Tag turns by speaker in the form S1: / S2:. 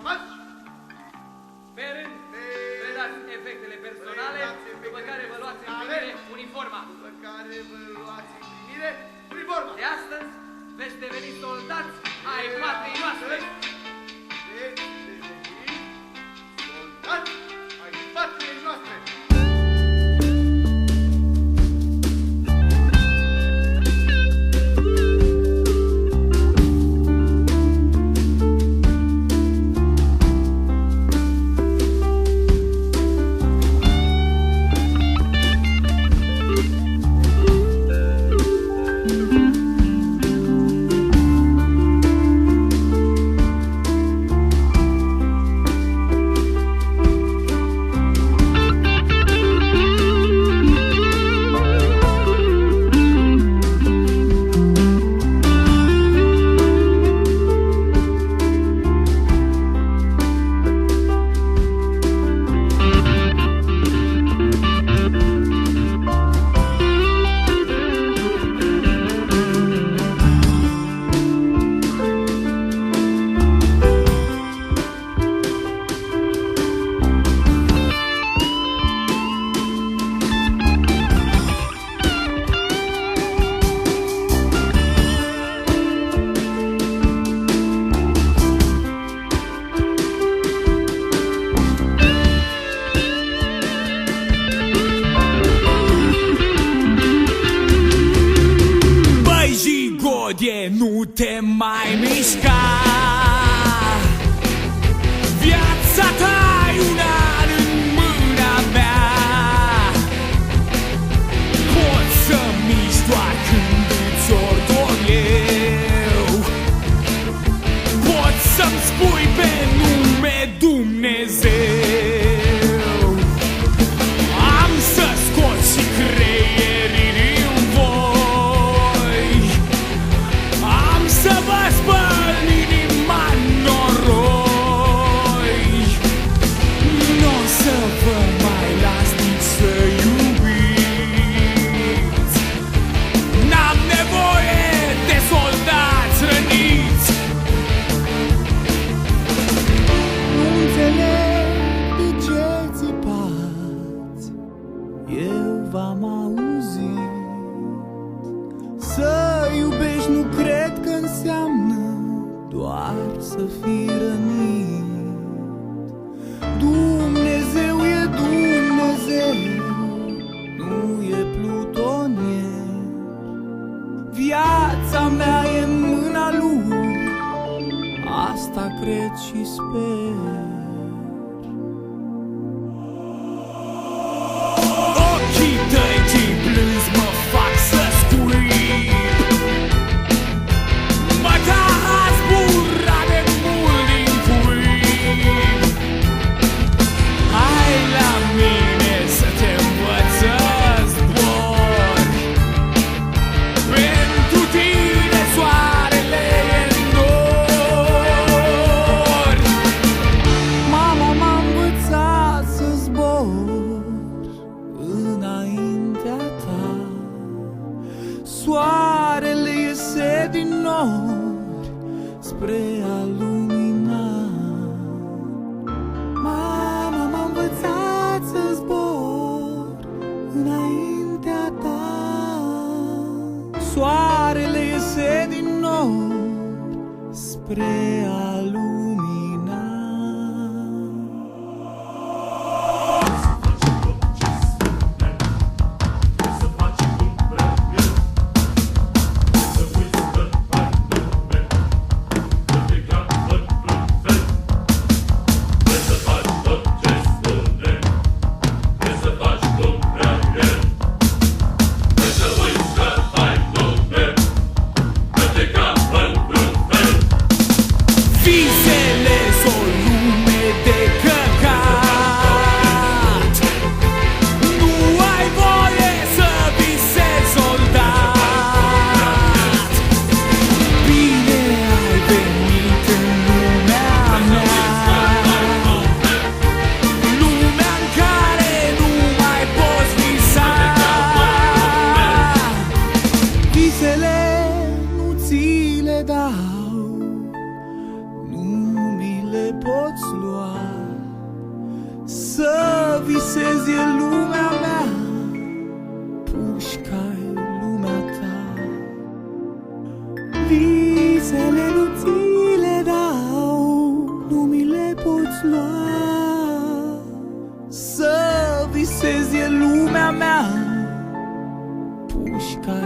S1: faci?
S2: Pe rând, predați efectele personale, după care vă luați în primire uniforma.
S1: După care vă luați în primire uniforma.
S2: De astăzi veți deveni soldați ai patriei noastre.
S1: Veți deveni soldați ai patriei noastre.
S3: Nu te mai mișca, viața ta e un an în mâna mea. Poți să miști doar când îți ordon eu. Poți să-mi spui pe nume Dumnezeu. Am să scot și creierii din voi. Să vă spăl inima în noroi. N-o să vă mai las nici să iubiți. N-am nevoie de soldați răniți.
S4: Nu înțeleg de ce țipați, eu v-am auzit. Să iubești nu cred că înseamnă doar să fii rănit. Dumnezeu e Dumnezeu, nu e plutonier. Viața mea e în mâna Lui, asta cred și sper.
S3: Ochii tăi cei blânzi mă fac să scuip.
S4: Soarele iese din nori spre a lumina. Mama m-a învățat să zbor înaintea ta. Soarele iese din nori spre a lumina. Poți visezi e lumea mea, pușca-i lumea ta. Visele nu ți le dau, nu mi le poți lua. Să visezi e lumea mea, pușca